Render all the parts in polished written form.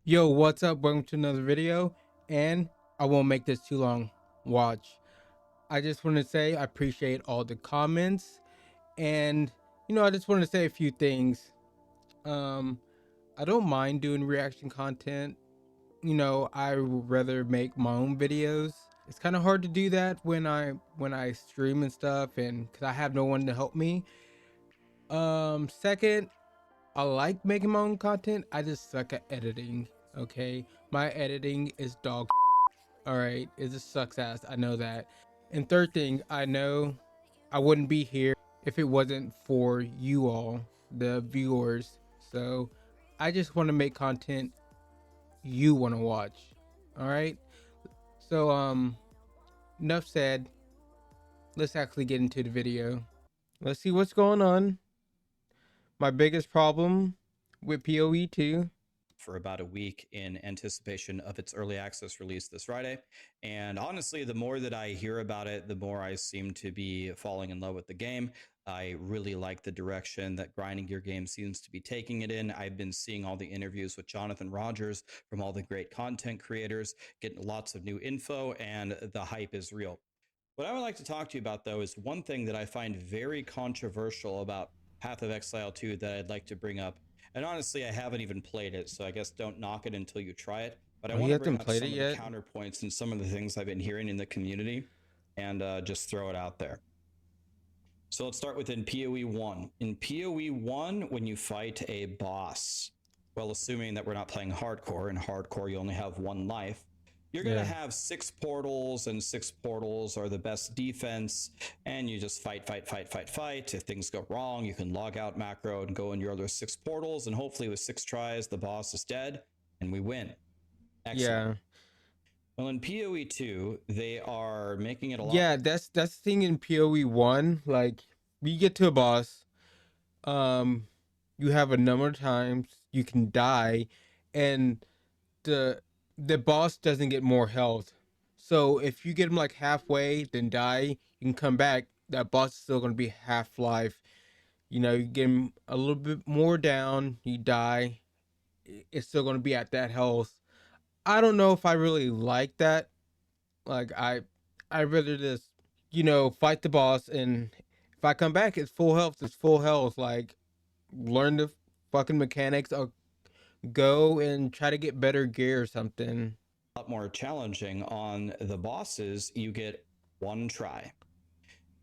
Yo, what's up? Welcome to another video, and I won't make this too long. Watch. I just want to say I appreciate all the comments, and I just want to say a few things. Um, I don't mind doing reaction content. I would rather make my own videos. It's kind of hard to do that when I stream and stuff, and because I have no one to help me. Second, I like making my own content. I just suck at editing. Okay, my editing is dog. All right, it just sucks ass. I know that. And third thing, I know I wouldn't be here if it wasn't for you all, the viewers. So I just want to make content you want to watch. All right. So enough said. Let's actually get into the video. Let's see what's going on. My biggest problem with PoE 2. For about a week in anticipation of its early access release this Friday. And honestly, the more that I hear about it, the more I seem to be falling in love with the game. I really like the direction that Grinding Gear Games seems to be taking it in. I've been seeing all the interviews with Jonathan Rogers from all the great content creators, getting lots of new info, and the hype is real. What I would like to talk to you about, though, is one thing that I find very controversial about Path of Exile 2 that I'd like to bring up. And honestly, I haven't even played it, so I guess don't knock it until you try it. But I Oh, want he to bring hasn't up played it some of the yet. counterpoints and some of the things I've been hearing in the community and just throw it out there. So let's start with in PoE 1. In PoE 1, when you fight a boss, well, assuming that we're not playing hardcore, in hardcore you only have one life, you're going to have 6 portals, and 6 portals are the best defense, and you just fight. If things go wrong, you can log out macro and go in your other 6 portals, and hopefully with 6 tries, the boss is dead, and we win. Excellent. Yeah. Well, in PoE 2, they are making it a lot. Yeah, that's the thing in PoE 1. Like, you get to a boss, um, you have a number of times you can die, and the boss doesn't get more health. So if you get him like halfway, then die, you can come back. That boss is still gonna be half life. You get him a little bit more down, you die. It's still gonna be at that health. I don't know if I really like that. Like I rather just fight the boss, and if I come back, it's full health. It's full health. Like, learn the fucking mechanics, or go and try to get better gear or something. A lot more challenging. On the bosses, you get 1 try.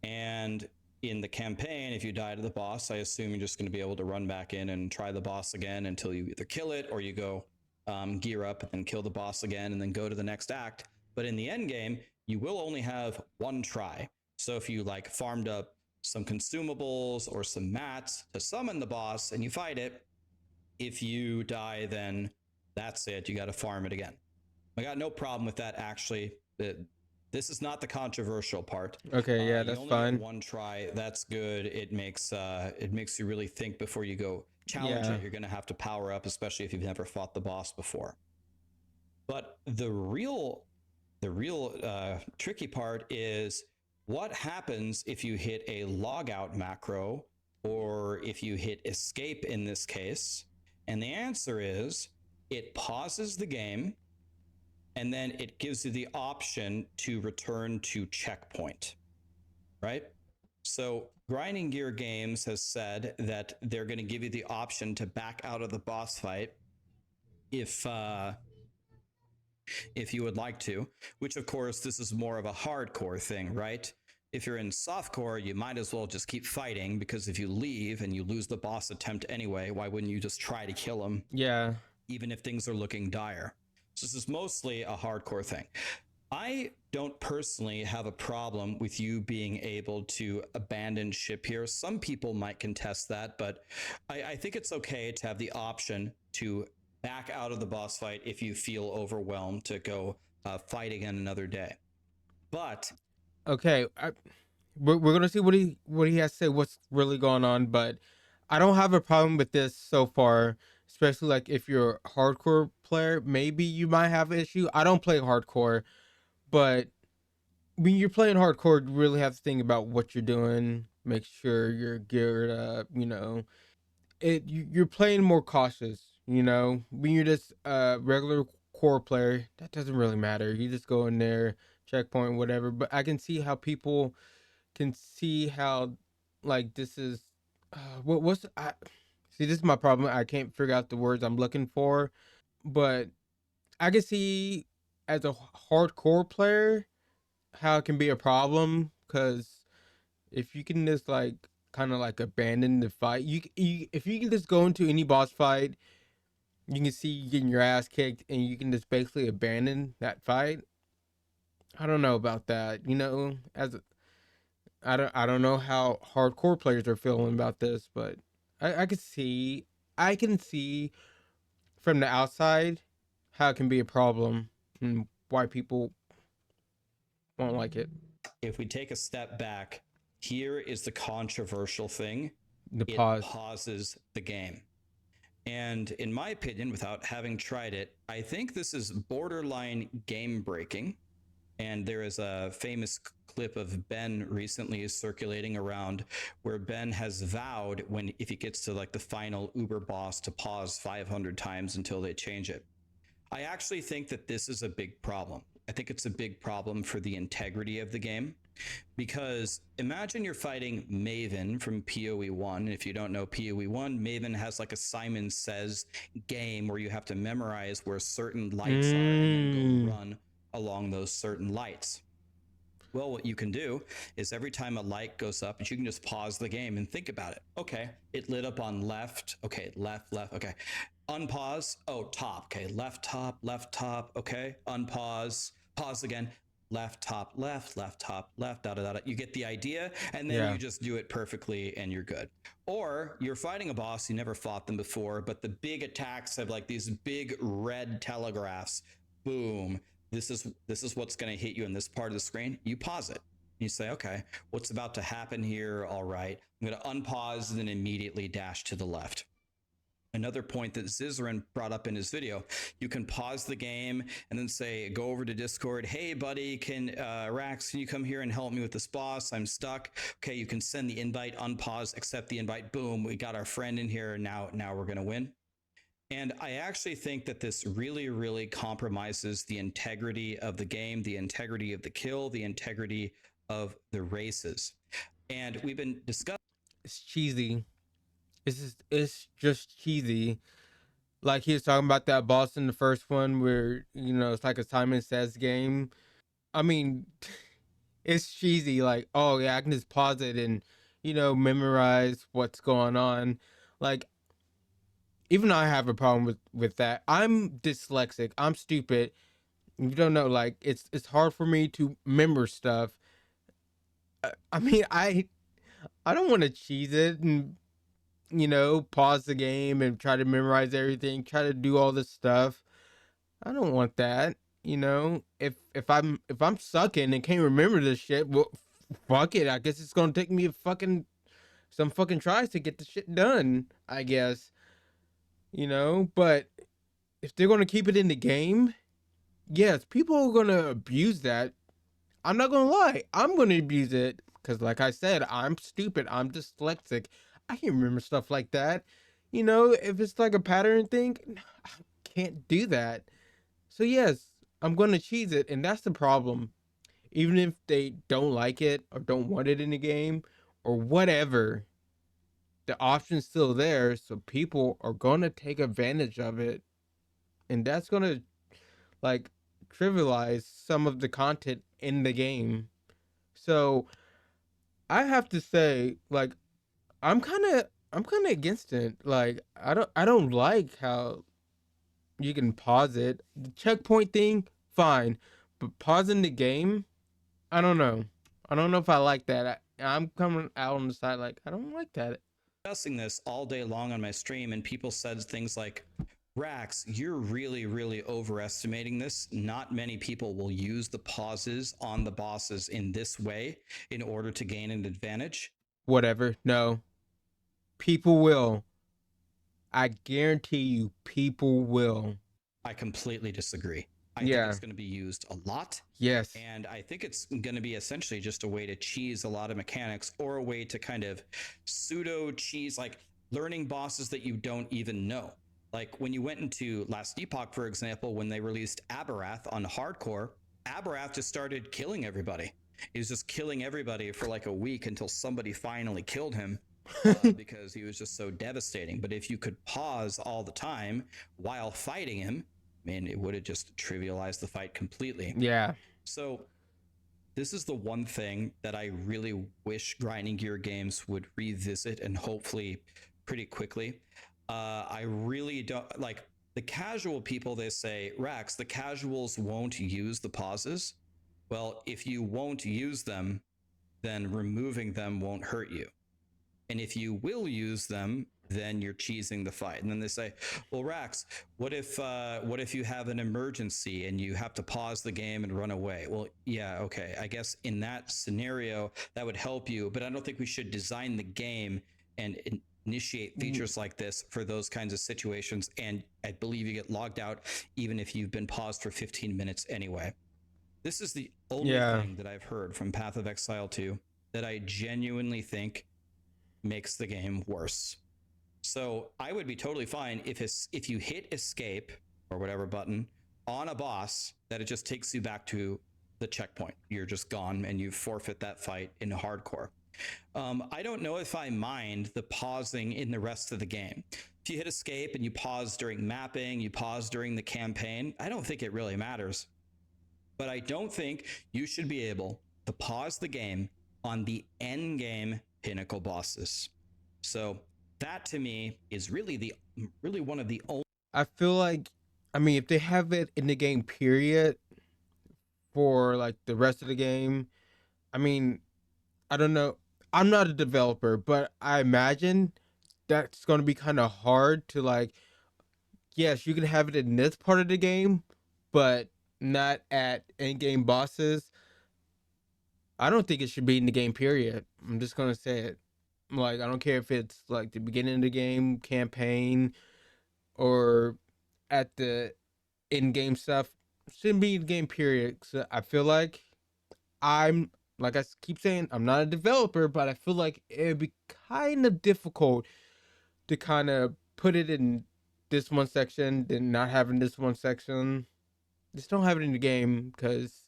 And in the campaign, if you die to the boss, I assume you're just going to be able to run back in and try the boss again until you either kill it or you go gear up and kill the boss again and then go to the next act. But in the end game, you will only have 1 try. So if you like farmed up some consumables or some mats to summon the boss and you fight it, if you die, then that's it. You got to farm it again. I got no problem with that, actually. This is not the controversial part. Okay, yeah, You that's only fine. get 1 try. That's good. It makes you really think before you go challenge Yeah. it. You're going to have to power up, especially if you've never fought the boss before. But the real tricky part is what happens if you hit a logout macro, or if you hit escape in this case. And the answer is it pauses the game, and then it gives you the option to return to checkpoint, right? So Grinding Gear Games has said that they're going to give you the option to back out of the boss fight if you would like to, which of course this is more of a hardcore thing, right? If you're in softcore, you might as well just keep fighting, because if you leave and you lose the boss attempt anyway, why wouldn't you just try to kill him? Yeah. Even if things are looking dire. So this is mostly a hardcore thing. I don't personally have a problem with you being able to abandon ship here. Some people might contest that, but I think it's okay to have the option to back out of the boss fight if you feel overwhelmed, to go fight again another day. But Okay, we're gonna see what he has to say. What's really going on? But I don't have a problem with this so far. Especially like if you're a hardcore player, maybe you might have an issue. I don't play hardcore, but when you're playing hardcore, you really have to think about what you're doing. Make sure you're geared up. You're playing more cautious. You know, when you're just a regular core player, that doesn't really matter. You just go in there, checkpoint, whatever. But I can see how people can see how, like, this is what's I see. This is my problem. I can't figure out the words I'm looking for, but I can see as a hardcore player how it can be a problem because if you can just like kind of like abandon the fight, you if you can just go into any boss fight, you can see you getting your ass kicked, and you can just basically abandon that fight. I don't know about that. You know, I don't know how hardcore players are feeling about this, but I can see I can see from the outside how it can be a problem and why people won't like it. If we take a step back, here is the controversial thing: The it pause. pauses the game. And in my opinion, without having tried it, I think this is borderline game breaking. And there is a famous clip of Ben recently circulating around where Ben has vowed, when if he gets to like the final Uber boss, to pause 500 times until they change it. I actually think that this is a big problem. I think it's a big problem for the integrity of the game, because imagine you're fighting Maven from PoE 1. If you don't know PoE 1, Maven has like a Simon Says game where you have to memorize where certain lights are and then go Mm, run along those certain lights. Well, what you can do is every time a light goes up, you can just pause the game and think about it. Okay, it lit up on left. Okay, left, left. Okay, unpause. Oh, top. Okay, left, top. Okay, unpause. Pause again. Left, top, left, top, left. Da da da. You get the idea, and then yeah. you just do it perfectly, and you're good. Or you're fighting a boss, you never fought them before, but the big attacks have like these big red telegraphs. Boom, this is what's going to hit you in this part of the screen. You pause it. You say, okay, what's about to happen here? All right, I'm going to unpause and then immediately dash to the left. Another point that Zizaran brought up in his video: you can pause the game and then say, go over to Discord. Hey, buddy, Rax, can you come here and help me with this boss? I'm stuck. Okay, you can send the invite, unpause, accept the invite. Boom, we got our friend in here. Now we're gonna win. And I actually think that this really, really compromises the integrity of the game, the integrity of the kill, the integrity of the races. And we've been discussing. It's cheesy. It's just cheesy. Like he was talking about that boss in the first one where, you know, it's like a Simon Says game. I mean, it's cheesy. Like, oh yeah, I can just pause it and, you know, memorize what's going on. Like, even I have a problem with that. I'm dyslexic. I'm stupid. You don't know. Like, it's hard for me to remember stuff. I mean, I don't want to cheese it and, you know, pause the game and try to memorize everything, try to do all this stuff. I don't want that. You know, if I'm sucking and can't remember this shit, well, fuck it. I guess it's gonna take me some fucking tries to get the shit done. I guess, you know. But if they're gonna keep it in the game, yes, people are gonna abuse that. I'm not gonna lie. I'm gonna abuse it because, like I said, I'm stupid. I'm dyslexic. I can't remember stuff like that. You know, if it's like a pattern thing, I can't do that. So yes, I'm gonna cheese it, and that's the problem. Even if they don't like it or don't want it in the game or whatever, the option's still there, so people are gonna take advantage of it, and that's gonna like trivialize some of the content in the game. So I have to say, like, I'm kind of against it. Like, I don't like how you can pause it. The checkpoint thing, fine, but pausing the game, I don't know. I don't know if I like that. I'm coming out on the side like I don't like that. Discussing this all day long on my stream, and people said things like, Rax, you're really, really overestimating this. Not many people will use the pauses on the bosses in this way in order to gain an advantage. Whatever. No, people will. I guarantee you, people will. I completely disagree. I think Yeah. it's going to be used a lot. Yes. And I think it's going to be essentially just a way to cheese a lot of mechanics, or a way to kind of pseudo cheese, like learning bosses that you don't even know. Like when you went into Last Epoch, for example, when they released Abarath on hardcore, Abarath just started killing everybody. He was just killing everybody for like a week until somebody finally killed him, because he was just so devastating. But if you could pause all the time while fighting him, man, it would have just trivialized the fight completely. Yeah. So this is the one thing that I really wish grinding gear games would revisit, and hopefully pretty quickly. I really don't like the casual people. They say, Rex, the casuals won't use the pauses. Well, if you won't use them, then removing them won't hurt you. And if you will use them, then you're cheesing the fight. And then they say, well, Rax, what if you have an emergency and you have to pause the game and run away? Well, yeah, okay. I guess in that scenario that would help you, but I don't think we should design the game and initiate features like this for those kinds of situations. And I believe you get logged out even if you've been paused for 15 minutes anyway. This is the only Yeah. thing that I've heard from Path of Exile 2 that I genuinely think makes the game worse. So I would be totally fine if you hit escape or whatever button on a boss, that it just takes you back to the checkpoint. You're just gone and you forfeit that fight in hardcore. I don't know if I mind the pausing in the rest of the game. If you hit escape and you pause during mapping, you pause during the campaign, I don't think it really matters. But I don't think you should be able to pause the game on the end game pinnacle bosses. So that to me is really one of the only. I feel like, I mean, if they have it in the game period for like the rest of the game, I mean, I don't know. I'm not a developer, but I imagine that's going to be kind of hard to like, yes, you can have it in this part of the game, but not at end game bosses. I don't think it should be in the game period. I'm just going to say it. Like, I don't care if it's like the beginning of the game campaign or at the in-game stuff. Shouldn't be in the game period. So I feel like I'm like I keep saying, I'm not a developer, but I feel like it'd be kind of difficult to kind of put it in this one section, then not having this one section. Just don't have it in the game because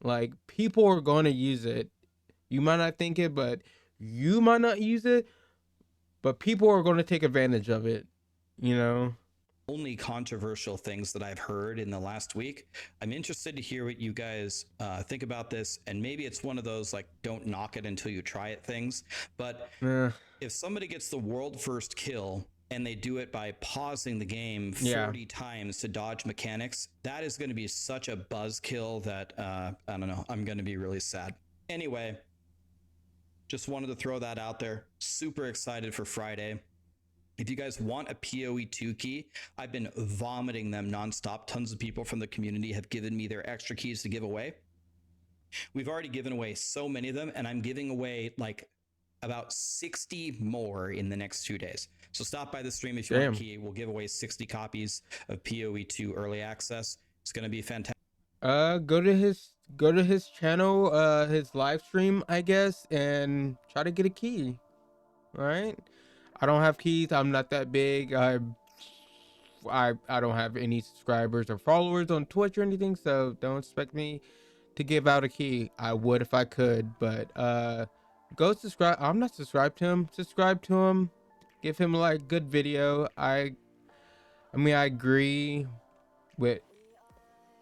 like people are going to use it. You might not think it, but you might not use it, but people are going to take advantage of it. You know. Only controversial things that I've heard in the last week. I'm interested to hear what you guys think about this, and maybe it's one of those like don't knock it until you try it things. But Uh, if somebody gets the world first kill and they do it by pausing the game yeah. 40 times to dodge mechanics, that is going to be such a buzzkill that I don't know. I'm going to be really sad. Anyway, just wanted to throw that out there. Super excited for Friday. If you guys want a PoE 2 key, I've been vomiting them nonstop. Tons of people from the community have given me their extra keys to give away. We've already given away so many of them, and I'm giving away like about 60 more in the next 2 days. So stop by the stream if you want a key. We'll give away 60 copies of PoE 2 early access. It's going to be fantastic. Go to his channel, his live stream, I guess, and try to get a key. All right. I don't have keys. I'm not that big. I don't have any subscribers or followers on Twitch or anything, so don't expect me to give out a key. I would if I could, but go subscribe. I'm not subscribed to him. Subscribe to him. Give him like good video. I mean I agree with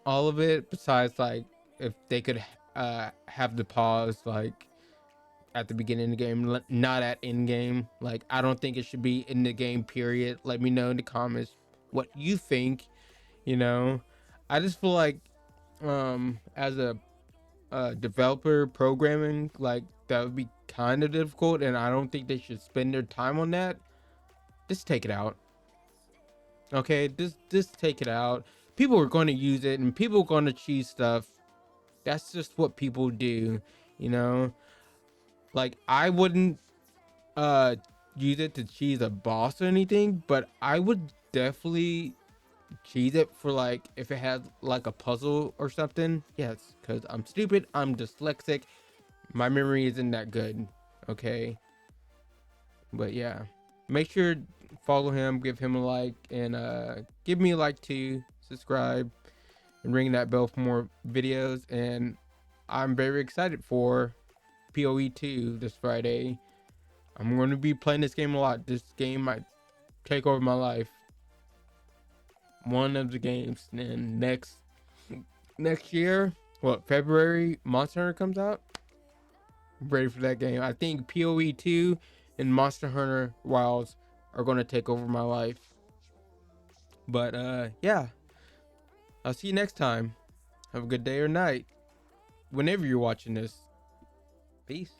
all of it besides like if they could have the pause like at the beginning of the game, not at end game. Like I don't think it should be in the game period. Let me know in the comments what you think. You know, I just feel like as a developer programming, like that would be kind of difficult, and I don't think they should spend their time on that. Just take it out. Okay, just take it out. People are going to use it, and people are going to cheese stuff. That's just what people do, you know. Like I wouldn't use it to cheese a boss or anything, but I would definitely cheese it for like if it has like a puzzle or something. Yes, because I'm stupid, I'm dyslexic, my memory isn't that good. Okay, but yeah, make sure follow him, give him a like, and give me a like too, subscribe, and ring that bell for more videos. And I'm very excited for PoE 2 this Friday. I'm going to be playing this game a lot. This game might take over my life. One of the games. And next year, what, February, Monster Hunter comes out. I'm ready for that game. I think PoE 2 and Monster Hunter Wilds are going to take over my life. But yeah, I'll see you next time. Have a good day or night whenever you're watching this. Peace.